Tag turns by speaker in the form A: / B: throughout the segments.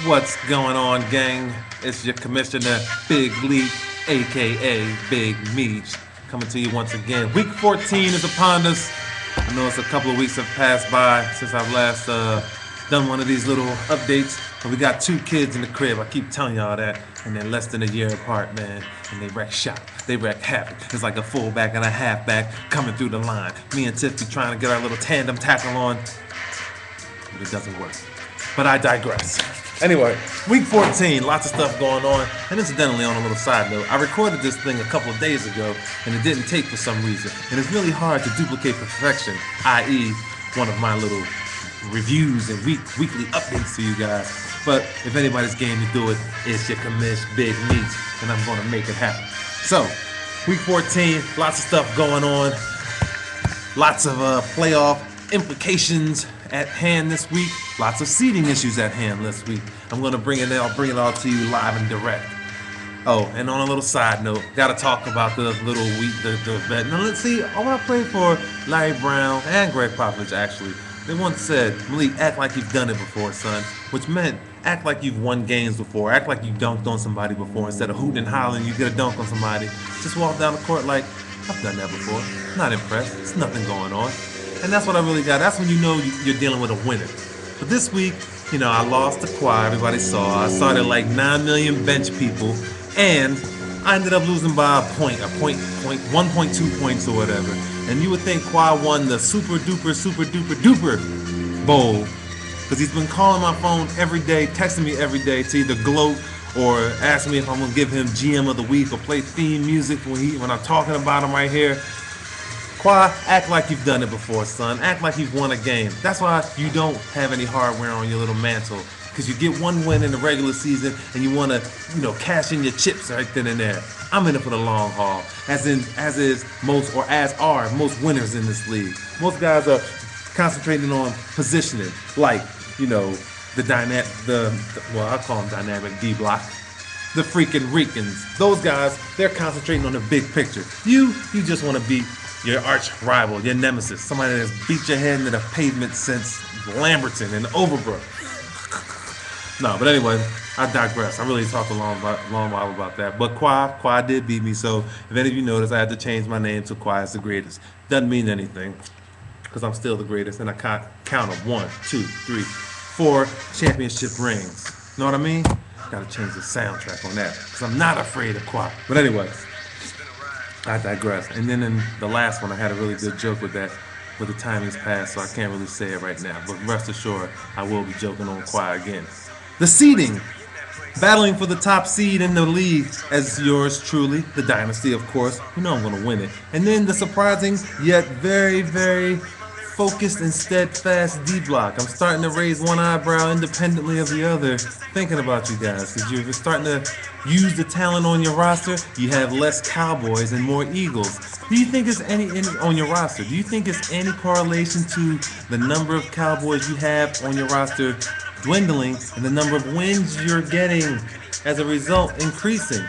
A: What's going on, gang? It's your commissioner, Big Lee, aka Big Meech, coming to you once again. Week 14 is upon us. I know it's a couple of weeks have passed by since I've last done one of these little updates. But we got two kids in the crib. I keep telling y'all that, and they're less than a year apart, man. And they wreck shop. They wreck havoc. It's like a fullback and a halfback coming through the line. Me and Tiff be trying to get our little tandem tackle on, but it doesn't work. But I digress. Anyway, week 14, lots of stuff going on. And incidentally, on a little side note, I recorded this thing a couple of days ago, and it didn't take for some reason. And it's really hard to duplicate perfection, i.e. one of my little reviews and weekly updates to you guys. But if anybody's game to do it, it's your commish Big Meat, and I'm going to make it happen. So, week 14, lots of stuff going on. Lots of playoff implications at hand this week. Lots of seeding issues at hand this week. I'm going to bring it all to you live and direct. Oh, and on a little side note, got to talk about the little week, the vet. Now let's see, I want to play for Larry Brown and Greg Popovich, actually. They once said, Malik, act like you've done it before, son. Which meant, act like you've won games before. Act like you dunked on somebody before. Instead of hooting and hollering, you get a dunk on somebody. Just walk down the court like, I've done that before. Not impressed. There's nothing going on. And that's what I really got. That's when you know you're dealing with a winner. But this week, I lost to Kawhi. Everybody saw. I started like 9 million bench people. And I ended up losing by a point, 1.2 points or whatever. And you would think Kawhi won the super duper bowl. Because he's been calling my phone every day, texting me every day to either gloat or ask me if I'm going to give him GM of the week or play theme music when I'm talking about him right here. Kawhi, act like you've done it before, son. Act like you've won a game. That's why you don't have any hardware on your little mantle. Because you get one win in the regular season and you want to, cash in your chips right then and there. I'm in it for the long haul. As are most winners in this league. Most guys are concentrating on positioning, like, I call them dynamic D block. The freaking Ricans. Those guys, they're concentrating on the big picture. You just want to beat your arch rival, your nemesis, somebody that's beat your head into the pavement since Lamberton and Overbrook. No, but anyway, I digress. I really talked a long while about that. But Kawhi did beat me, so if any of you notice, I had to change my name to Kawhi is the greatest. Doesn't mean anything, because I'm still the greatest, and I count them 1, 2, 3, 4 championship rings. Know what I mean? Gotta change the soundtrack on that, because I'm not afraid of Kawhi. But anyway, I digress. And then in the last one, I had a really good joke with that, but the time has passed, so I can't really say it right now. But rest assured, I will be joking on Kawhi again. The seeding. Battling for the top seed in the league as yours truly, the dynasty, of course. I'm going to win it. And then the surprising, yet very, very focused and steadfast D block. I'm starting to raise one eyebrow independently of the other, thinking about you guys, because you're starting to use the talent on your roster. You have less Cowboys and more Eagles. Do you think it's any on your roster? Do you think it's any correlation to the number of Cowboys you have on your roster dwindling and the number of wins you're getting as a result increasing?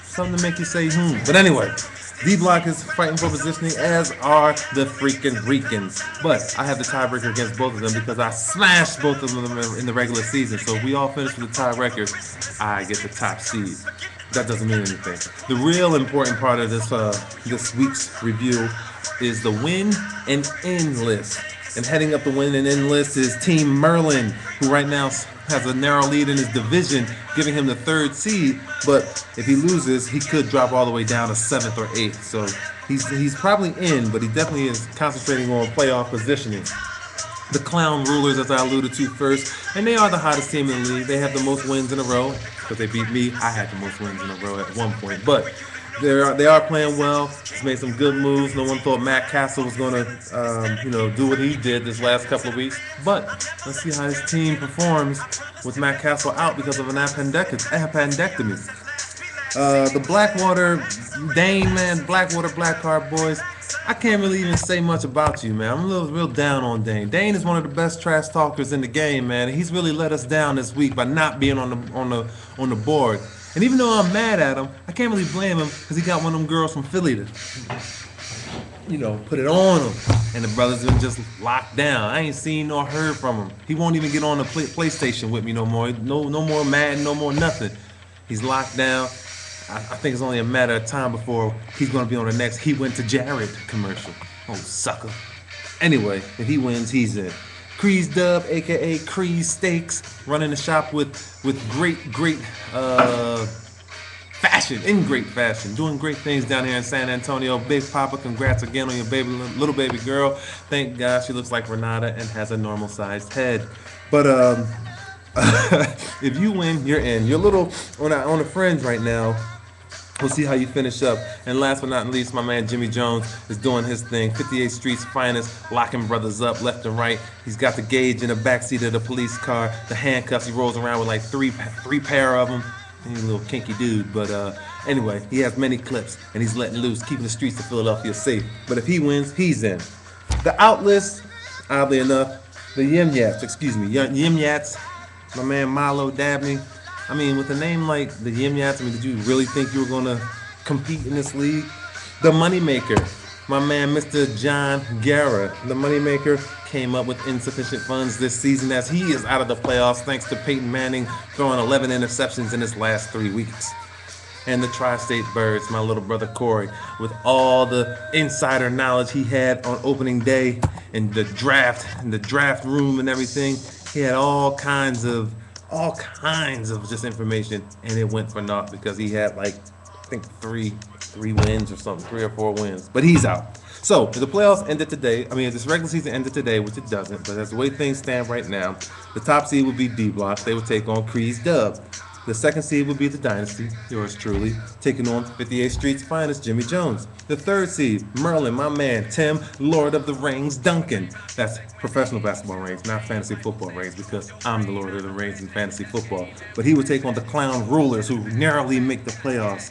A: Something to make you say But anyway, D-Block is fighting for positioning, as are the freaking Ricans. But I have the tiebreaker against both of them because I smashed both of them in the regular season. So if we all finish with a tie record, I get the top seed. That doesn't mean anything. The real important part of this week's review is the win and end list. And heading up the win and end list is Team Merlin, who right now has a narrow lead in his division, giving him the 3rd seed. But if he loses, he could drop all the way down to 7th or 8th. So he's probably in, but he definitely is concentrating on playoff positioning. The Clown Rulers, as I alluded to first, and they are the hottest team in the league. They have the most wins in a row, because they beat me. I had the most wins in a row at one point. But they are playing well. He's made some good moves. No one thought Matt Castle was going to, do what he did this last couple of weeks. But let's see how his team performs with Matt Castle out because of an appendectomy. The Blackwater Dane, man, Blackwater Blackheart boys. I can't really even say much about you, man. I'm real down on Dane. Dane is one of the best trash talkers in the game, man. He's really let us down this week by not being on the board. And even though I'm mad at him, I can't really blame him because he got one of them girls from Philly put it on him. And the brother's been just locked down. I ain't seen nor heard from him. He won't even get on the PlayStation with me no more. No more Madden, no more nothing. He's locked down. I think it's only a matter of time before he's going to be on the next He Went to Jared commercial. Oh, sucker. Anyway, if he wins, he's in. Crease Dub, aka Crease Steaks, running the shop with great fashion, in great fashion, doing great things down here in San Antonio. Big Papa, congrats again on your little baby girl. Thank God she looks like Renata and has a normal sized head. But if you win, you're in. You're a little on the fringe right now. We'll see how you finish up. And last but not least, my man Jimmy Jones is doing his thing. 58th Street's finest, locking brothers up left and right. He's got the gauge in the backseat of the police car, the handcuffs. He rolls around with like three pair of them. He's a little kinky dude, but anyway, he has many clips and he's letting loose, keeping the streets of Philadelphia safe. But if he wins, he's in. The outlist, oddly enough, the Yim Yats, my man Milo Dabney. I mean, with a name like the Yim Yats, I mean, did you really think you were going to compete in this league? The Moneymaker, my man Mr. John Guerra. The Moneymaker came up with insufficient funds this season as he is out of the playoffs thanks to Peyton Manning throwing 11 interceptions in his last 3 weeks. And the Tri-State Birds, my little brother Corey, with all the insider knowledge he had on opening day and the draft room and everything, he had all kinds of just information, and it went for naught because he had like I think three wins or something, 3 or 4 wins. But he's out. So if the playoffs ended today, if this regular season ended today, which it doesn't, but that's the way things stand right now, the top seed would be D Block. They would take on Crease Dub. The second seed would be the Dynasty, yours truly, taking on 58th Street's finest, Jimmy Jones. The third seed, Merlin, my man, Tim, Lord of the Rings, Duncan. That's professional basketball rings, not fantasy football rings, because I'm the Lord of the Rings in fantasy football. But he would take on the Clown Rulers, who narrowly make the playoffs.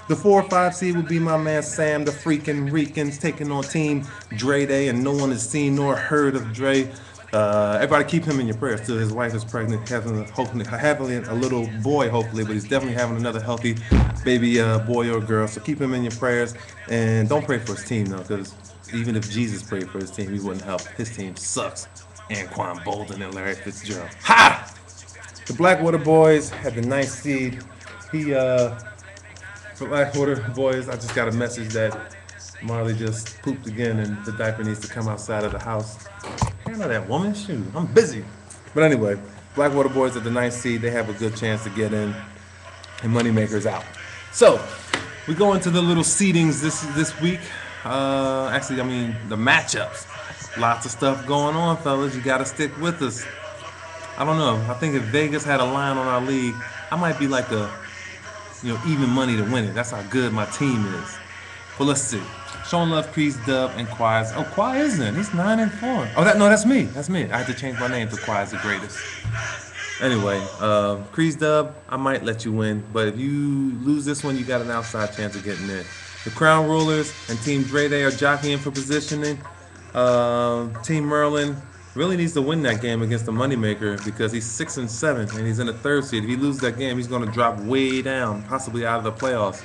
A: The 4 or 5 seed would be my man Sam, the freaking Ricans, taking on Team Dre Day, and no one has seen nor heard of Dre. Everybody keep him in your prayers too. His wife is pregnant, having a little boy hopefully, but he's definitely having another healthy baby boy or girl. So keep him in your prayers, and don't pray for his team though, because even if Jesus prayed for his team, he wouldn't help. His team sucks. Anquan Bolden and Larry Fitzgerald. Ha! The Blackwater Boys had the 9th seed. For Blackwater Boys, I just got a message that Marley just pooped again and the diaper needs to come outside of the house. Handle that woman, shoot, I'm busy. But anyway, Blackwater Boys at the 9th seed, they have a good chance to get in, and Moneymaker's out. So, we go into the little seedings this week. The matchups. Lots of stuff going on, fellas. You gotta stick with us. I don't know. I think if Vegas had a line on our league, I might be like even money to win it. That's how good my team is. But let's see. Showing love, Crease Dub, and Quaz. Oh, Quaz isn't. He's 9-4. Oh, that's me. That's me. I had to change my name to Quaz the Greatest. Anyway, Crease Dub, I might let you win, but if you lose this one, you got an outside chance of getting in. The Crown Rulers and Team Dre Day are jockeying for positioning. Team Merlin really needs to win that game against the Moneymaker because he's 6-7 and he's in the 3rd seed. If he loses that game, he's going to drop way down, possibly out of the playoffs.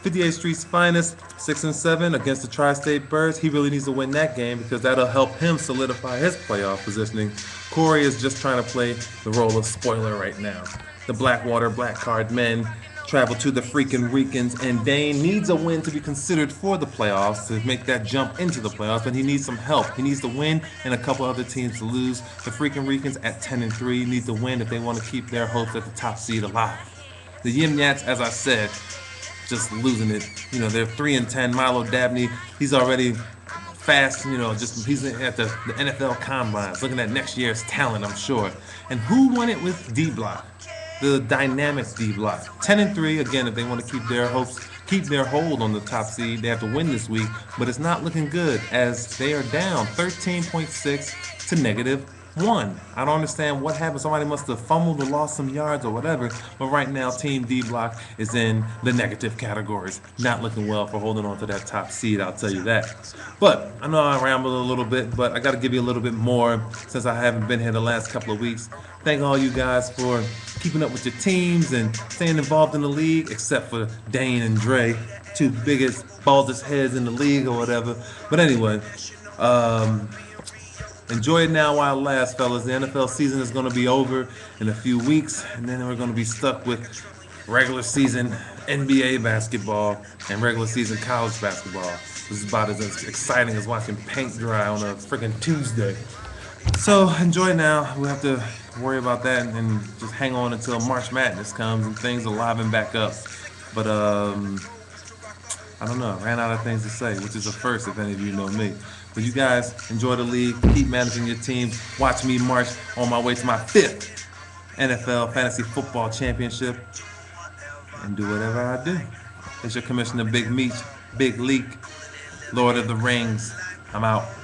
A: 58th Street's finest, 6-7 against the Tri-State Birds. He really needs to win that game because that'll help him solidify his playoff positioning. Corey is just trying to play the role of spoiler right now. The Blackwater Black Card men travel to the freaking Ricans, and Dane needs a win to be considered for the playoffs to make that jump into the playoffs, but he needs some help. He needs to win and a couple other teams to lose. The freaking Ricans at 10-3 need to win if they want to keep their hopes at the top seed alive. The Yim Yats, as I said, just losing it. They're 3-10. Milo Dabney, he's already fast, he's at the NFL Combines, looking at next year's talent, I'm sure. And who won it with D Block? The dynamic D Block. 10-3, again, if they want to keep their hold on the top seed, they have to win this week, but it's not looking good as they are down 13.6 to -1. I don't understand what happened. Somebody must have fumbled or lost some yards or whatever. But right now, Team D Block is in the negative categories. Not looking well for holding on to that top seed, I'll tell you that. But I know I rambled a little bit, but I got to give you a little bit more since I haven't been here the last couple of weeks. thank all you guys for keeping up with your teams and staying involved in the league, except for Dane and Dre, two biggest, baldest heads in the league or whatever. But anyway, um, enjoy it now while it lasts, fellas. The NFL season is going to be over in a few weeks, and then we're going to be stuck with regular season NBA basketball and regular season college basketball. This is about as exciting as watching paint dry on a freaking Tuesday. So enjoy now. We'll have to worry about that and just hang on until March Madness comes and things will liven back up. But I don't know. I ran out of things to say, which is a first if any of you know me. But you guys enjoy the league. Keep managing your teams. Watch me march on my way to my 5th NFL Fantasy Football Championship and do whatever I do. It's your Commissioner Big Meech, Big Leak, Lord of the Rings. I'm out.